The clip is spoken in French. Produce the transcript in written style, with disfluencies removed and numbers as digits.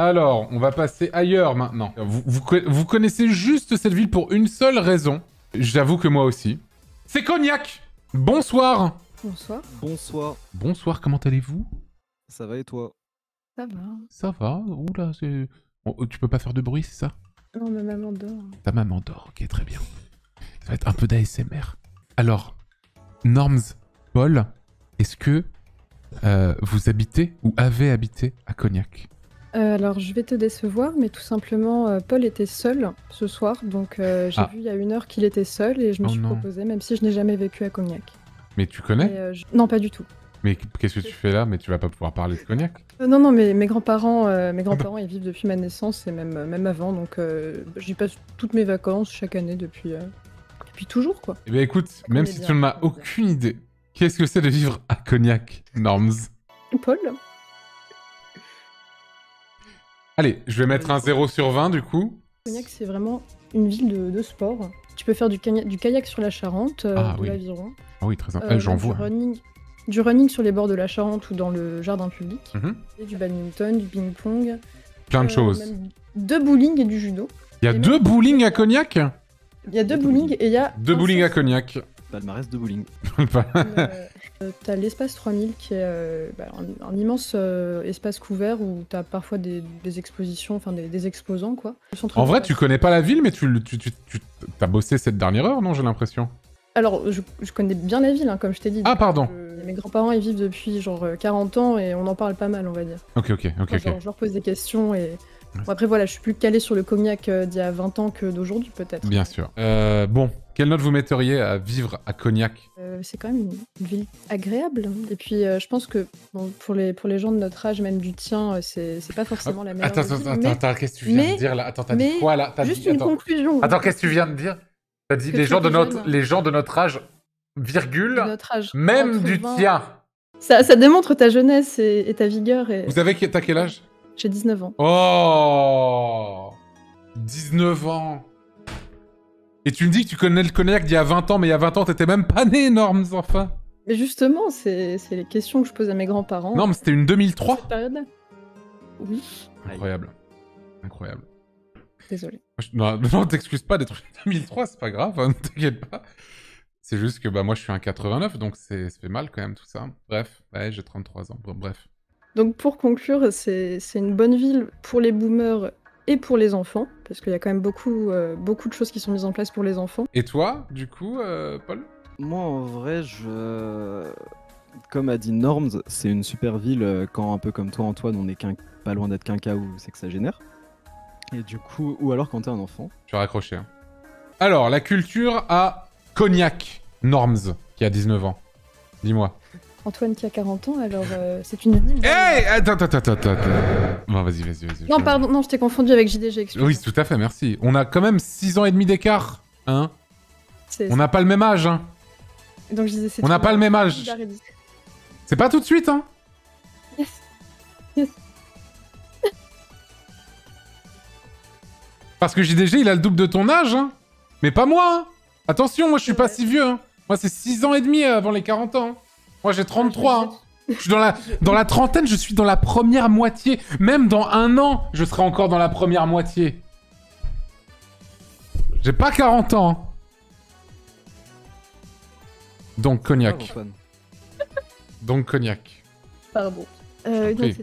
Alors, on va passer ailleurs maintenant. Vous connaissez juste cette ville pour une seule raison. J'avoue que moi aussi. C'est Cognac. Bonsoir. Bonsoir. Bonsoir, Bonsoir, comment allez-vous? ça va et toi? Ça va. Ça va. Oula, c'est... Oh, tu peux pas faire de bruit, c'est ça? Non, ma maman dort. Ta maman dort, ok, très bien. Ça va être un peu d'ASMR. Alors, Norms, Paul, est-ce que vous habitez ou avez habité à Cognac? Alors, je vais te décevoir, mais tout simplement, Paul était seul ce soir, donc j'ai vu il y a 1 heure qu'il était seul et je me Oh suis non. proposée, même si je n'ai jamais vécu à Cognac. Mais tu connais? Non, pas du tout. Mais qu'est-ce que tu fais là? Mais tu vas pas pouvoir parler de Cognac? Non, mais mes grands-parents, ils vivent depuis ma naissance et même avant, donc j'y passe toutes mes vacances chaque année depuis toujours, quoi. Eh bien écoute, même connais si bien, tu n'en as je connais bien. aucune idée, qu'est-ce que c'est de vivre à Cognac, Norms? Paul? Allez, je vais mettre un 0 sur 20 du coup. Cognac, c'est vraiment une ville de sport. Tu peux faire du kayak sur la Charente, Ah de oui. l'aviron. Ah oui, très sympa. J'en Même vois. du running sur les bords de la Charente ou dans le jardin public. Mhm. Et du badminton, du ping-pong. Plein de choses. Même 2 bowling et du judo. Il y a et 2 même- bowling à Cognac? Il y a 2 bowling et il y a... 2 un bowling à surf. Cognac. Palmarès de bowling. T'as l'espace 3000 qui est un immense espace couvert où t'as parfois des expositions, enfin des exposants, quoi. Le centre En de vrai, passe. tu connais pas la ville, mais tu t'as bossé cette dernière heure, non, j'ai l'impression? Alors, je connais bien la ville, hein, comme je t'ai dit. Ah, pardon. Mes grands-parents, ils vivent depuis genre 40 ans et on en parle pas mal, on va dire. Ok. Genre, je leur pose des questions et... Bon, après, voilà, je suis plus calée sur le Cognac d'il y a 20 ans que d'aujourd'hui, peut-être. Bien sûr. Bon, quelle note vous metteriez à vivre à Cognac? C'est quand même une ville agréable. Et puis, je pense que bon, pour les gens de notre âge, même du tien, c'est pas forcément la meilleure ville, Attends, qu'est-ce que tu viens de mais- dire là? Attends, t'as dit mais quoi là? T'as juste dit... une Attends. conclusion. Attends, qu'est-ce que tu viens de dire? T'as dit Que les tu gens es de jeune. les gens de notre âge, virgule, De notre âge. même Entre du 20. tien. Ça démontre ta jeunesse et ta vigueur. Et... T'as quel âge? J'ai 19 ans. Oh 19 ans. Et tu me dis que tu connais le Cognac d'il y a 20 ans, mais il y a 20 ans, t'étais même pas né, Norms, enfin. Mais justement, c'est les questions que je pose à mes grands-parents. Non, mais c'était une 2003. Cette période-là. Oui, Incroyable. Incroyable. désolé. Non, t'excuses pas d'être une 2003, c'est pas grave, hein, ne t'inquiète pas. C'est juste que bah, moi, je suis un 89, donc ça fait mal quand même tout ça. Bref, ouais, j'ai 33 ans. Bref. Donc pour conclure, c'est une bonne ville pour les boomers et pour les enfants, parce qu'il y a quand même beaucoup de choses qui sont mises en place pour les enfants. Et toi, du coup, Paul? Moi, en vrai, comme a dit Norms, c'est une super ville quand, un peu comme toi, Antoine, on est pas loin d'être qu'un cas où c'est que ça génère. Et du coup, ou alors quand t'es un enfant. Je vais raccrocher. Hein. Alors, la culture à Cognac, Norms, qui a 19 ans. Dis-moi. Antoine qui a 40 ans, alors c'est une ville... Hey, attends. Bon, vas-y. Non, pardon, non, je t'ai confondu avec JDG, excuse-moi. Oui, tout à fait, merci. On a quand même 6 ans et demi d'écart, hein. On n'a pas le même âge, hein. Donc je disais, c'est On n'a une- pas le même âge. C'est pas tout de suite, hein. Yes. Parce que JDG, il a le double de ton âge, hein. Mais pas moi, hein. Attention, moi, je suis pas si vieux, hein. Moi, c'est 6 ans et demi avant les 40 ans. Hein. Moi, j'ai 33, hein. Je suis dans la trentaine, je suis dans la première moitié. Même dans 1 an, je serai encore dans la première moitié. J'ai pas 40 ans. Hein. Donc, Cognac. Antoine. Donc, Cognac. Pardon. prie. Donc